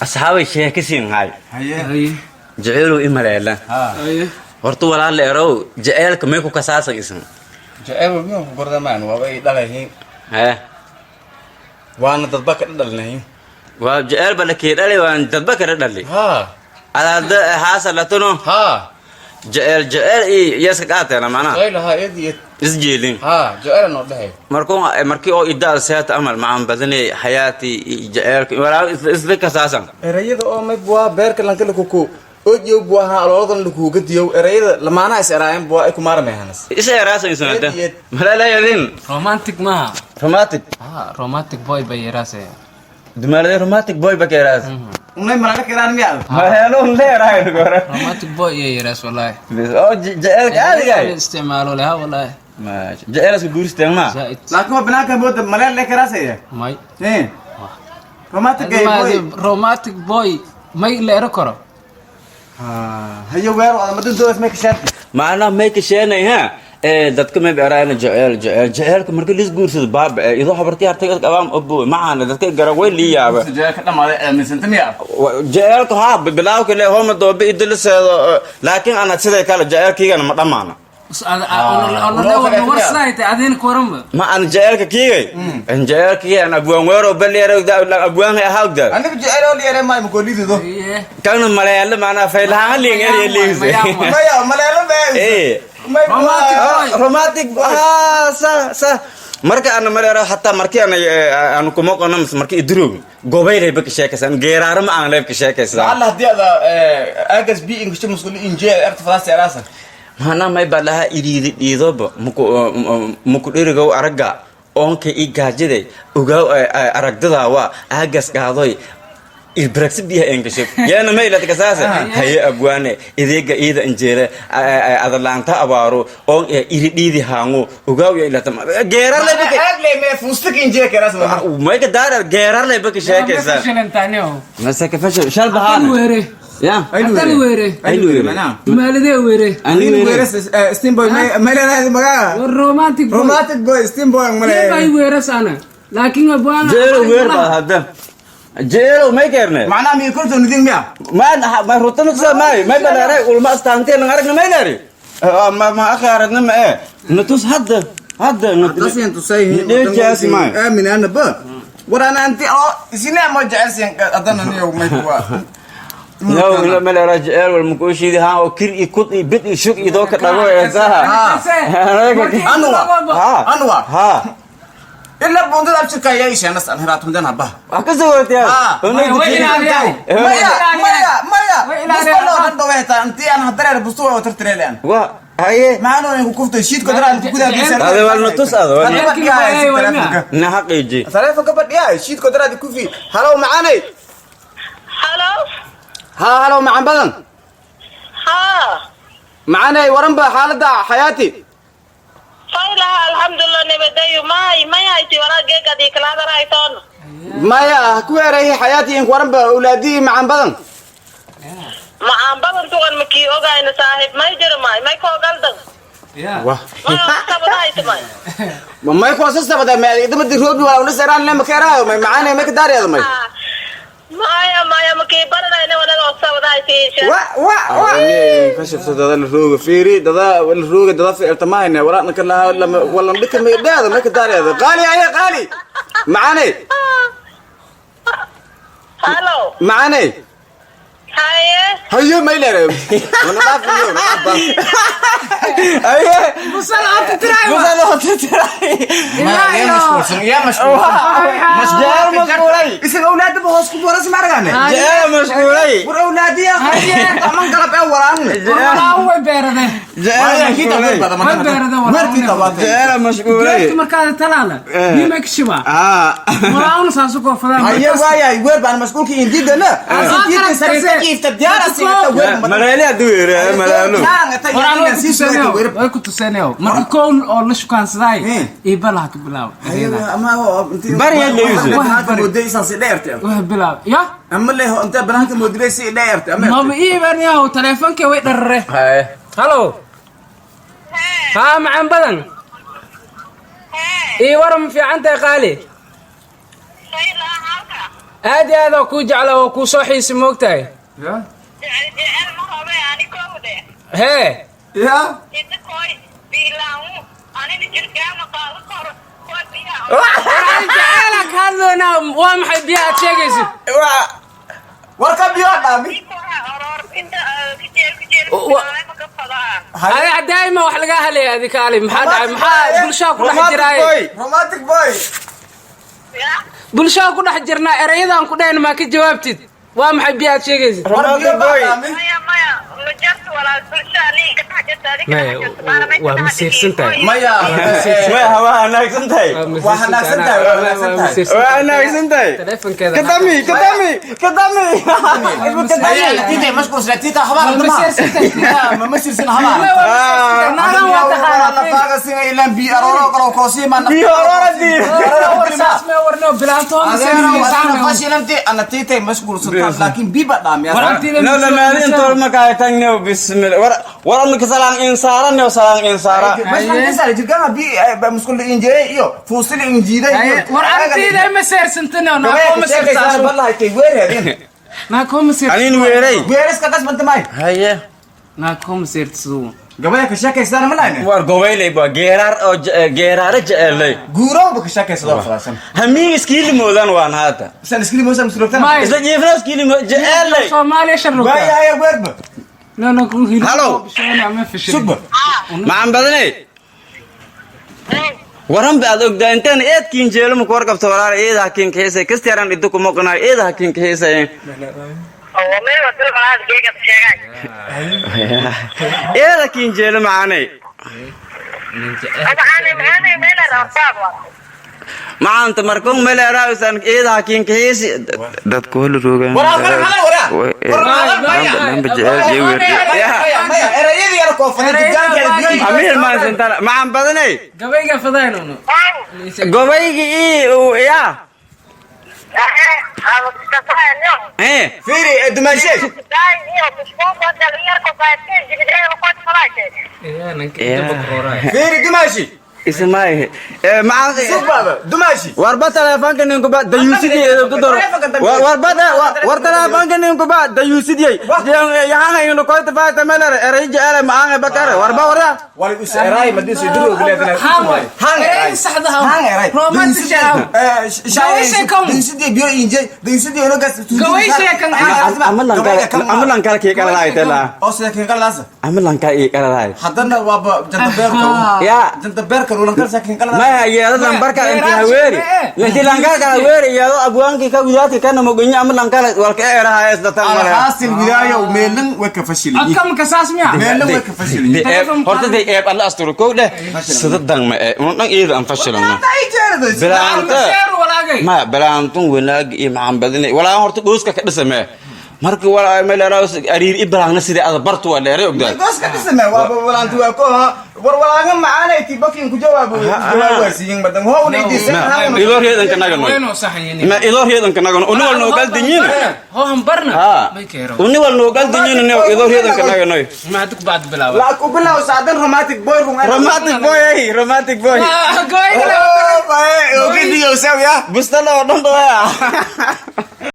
أصحابي شيء كسين هاي هي جعلوا إما لا هي horta walaal leerow jaceelka meeku ka saasaysan jacayl walba gordamaan waa ay dhalahiin waana dadba ka dhalnayn waa jaceyl balakii dhalay waan dadba ka dhalay ada haasalato jaceyl iyaska qaateena macnaha jaceyl eediyad isjeelin jaceyl noo dhahay markii oo idaal seeta amal macaan badanay hayaati jaceelka walaal isla ka saasan erayada oo may bua beerka lanka ku ojo buaha alodan lagu gadiyo erayada lamaana is erayeen bua ay ku maarmeehanas is eraasan isnada malala yadin romantic boy bay yarase dumalada romantic boy ba keeraas unay malala keeraan miyaa ma helo leeyahay gora romantic boy yaras wallahi oo jaceelka aadiga isticmaalo laha wallahi ma jaceelka guuristeen ma laakiin banaanka mooda malala keeraasaya may romantic boy may leero karo hayo weer wada madin doos ma ka sheeg maana ma ka sheegnay dadka ma beerayna jaceelka marka lis guursado baab idoo habartii artay qabaam abo maana dadka garaway liyaaba jaceelka dhamaaday aaminsan miya jaceelka bilaaw kale homa doobi idilseedo laakiin ana siday kala jaceelkiigana ma dhamaana ما أنا جايلك كيجي أنا جايلك كيجي أنا أبوان ويرو بلي أرد أبوان هي هاودا أنا بجايله اللي أنا ما يمكن ليه ده كانوا ملايين معنا في الحال اللي ملايين إيه روماتيك صح marka ana maleero hatta markii aan ku moqonam markii idrug gobayray bak sheekaysan geeraar ma aan leeb ka sheekaysan Allah hadiyada agas bi ingish musqul injeel artifadaas yaraasa mana may balaha iriidiidoba muku dhirigow araga onka i gaajide ugaa aragdada waa agas gaadoy البركس بيها إنكشف يا أنا ما إلا تكساسة هي أبوانه إذا إذا إنجيله أذلانتا أبارو أو إيدي هانغو وقاو يا إلا تما غيرار لي بك أقلي ما فوستك إنجيله كراس وما يقدر غيرار لي بك شيء كذا فشل تانيو مسك فشل شال بهان يا أتاني ويري ما لدي ويري أنا ويري ستيم بوي ما لنا مغا رومانتيك بوي ستيم بوي ما باي ويرس أنا لكن أبوانا جيرو وير هذا جيرو ما يكرنه معناه مين كنت ندين ميا ما روتنك ما بلاري والما استانتين نعرف ما يداري ما أخيرنا ما نتوس هذا نتوس ينتوسي جالس معي من أنا با ورانا أنت سينا ما جالس أدنى يوم ما يبغى لا ما لا رجال والمكوشي ده ها وكل يكون يبدأ يشوك يدوك تلاقوا يا زها أنوا إلا بوندو أبشر كايا إيش أنا سأنهرات مدن هبا أكذبت يا مايا بسطلو ندو ويتا أنتي أنا هدري بسطوه وترتريلين وا هاي ما أنا نكوفت الشيت كدرا كودا بيسر هذا والنطس هذا نحق يجي ثلاثة كبر يا الشيت كدرا كوفي هلو معاني هلو معان بدن معاني ورنبا حالة حياتي فايلها الحمد لله نبدأ ما يأتي ولا جيكا دي كلا رايتون ما يا كويري حياتي إن ورنبا أولادي معان بدن معان بدن توغن مكي أوغا إن صاحب ما يجري ما يكو قلدن واه ما كبدا ما يكو أساسا بدا ما إذا بدي روبي ولا ونسران لما كيرايو ما معاني ما كداري هذا ما مايا مكي برنا إنه ولا نوصل ودايتي وا كشفت هذا الروج فيري هذا الروج هذا في ارتماين ولا نكلها ولا نبيك ما هذا ما كداري هذا قالي يا قالي معاني هلو معاني هيا ما يلعب وانا ما في اليوم هيا مسألة تراي يا مشغول اسم اولاد بهوس كبرس مارغانه يا مشغولي واولادي يا من قلب اوران هو بيرده يا مشغولي مركز تلاله يمك شبا وراون ساسكو فلان هيا وايا وير بان مسؤول كي اندي ده اسكيت سريت كيف تديار ملالي ادوير ملالو وراون كنت سنيو marka kool oo la shukaansaday ee balaha ka bilaw ama bari la yuuso modeysan si dheertay wax bilaw ya ama leeyahay inta banaanka modeysi dheertay ama ma ii barniyo telefoonka way dharre halo ha macaan badan ii waram fiican tahay qaali aad iyo aad oo kuu jecla oo kuu soo xiisi moogtahay ya jecel ma hobe ani kowde hee ya inta koy biilaamu anina jirgaama qaado koro kuwa biyaha waxaan jeceela ka hadlaynaa waa maxay biyaha aad sheegaysid warka biyo dhaami inta kijeel maka fadaan adiga daa'ima wax laga halaya adika ali maxaa dhacay maxaa bulshada ku dhex jiraaye romantic boy bulshada ku dhex jirnaa erayadan ku dhahayna maa ka jawaabtid waa maxay biyaha aad sheegaysid romantic boy maya majarta walaal bulshaa liiga dhaxjirta adiga waa masiirsan tahay maya waa wanaagsan tahay waa wanaagsan tahay waa wanaagsan tahay telefonkeeda kadami تيتا مشكور تيتا خبر ما مسيرسن خبر naagan waa taqaanaa انا فاقسين الى بي ارورو قلو كوسي ما warno bilaantoon انا فاشلمتي انا تيتا مشكور سلطان لكن بي بدام يا لا لا ما انت ما كاي تنيو بسم الله ورا انك سلام انسان يا سلام انسان مشكور تسال جيكا بي مسكول انجي يو فوسل انجيده war artayda ma seersantana naa ma seersan والله كي وين هذين naa kuma seersan anين weeray ويرس كدس بنت ماي haye naa kuma seersan قبل كشاكي سنه ملاين war gobaylay ba geeraar jecelay غورو بكشاكي سلام فراسن hamiin iskiil moodan waan haata سنسكري موسم سلوكتان ماي. isla jeefna iskiil jecelay Soomaaliya sharruka ويا يا ويرب no no ku hilo Hello. bishana ma fishil شوف maxaan badanay waran baad ogdaa intaan eedkiin jeelo ma ku warqabto walaal eedaha kiin kaysay kasteeran iddu ku moqnaa eedaha kiin kaysay oo meel wada walaal geega sheegay eedaha kiin jeelo maanay ana meel raafad waa maanta markuu meleeraasan eedaha kiin kaysay dad ku hol roogan ورا erayadii yar koofan digaanka amiir ma sentana maxaan badanay gabayga fadayno gobaygi ya fiiri dumaashay fiiri dumaashi ismaahe maxaan subaba dumaashi warba telefoonka ninku ba dayuusidii ku daro war telefoonka ninku ba dayuusidii yaana inu koyta faata meler eray jeele maanga bakare warba warya wali us eray madisi duro bilaadna hang eray saxdaha hang eray romantic shaay dayuusidii biyo inje dayuusidii ino gas gawayshe kan amalan kala kee kala laaytela oo sida keen kalaas amalan ka ee kala laay hadana waa janta beerka ya janta beerka ulan kala sakin kala ma yeedan barka inta haweeri inta lanka kala haweeri yeedo abwaanki ka widaadka kana mogonya amalan kala walka eeraha is datan mara haasil widaaya oo meelan way ka fashilin akam ka saasmiya meelan way ka fashilin horta day eeb alla asturo ko dheh sida dan ma ee un dhan eeda aan fashilano bilaanta ma bilaantun wanaag iyo maxan badinay walaa horta gooska ka dhisame markii walaa meelaraas ariir ibraahna sida aad bartu waa dheeray ogdaa gooska dhisame waa walaantu waa ko war walaaga macaanay tibakin ku jawaabo jawaabasiin badan hoo leeydiisay idoo reedan ka nagan wayno saxayeen ma idoo reedan ka nagan uni wal noo gal dinyin ho hambarna ha may keero uni wal noo gal dinyin ne idoo reedan ka nagan ma haduk baad bilaawa la ku bilaw saadan romantic boy romantic boy goyga oh bay ogi diyo sawiya bustalo dhan doya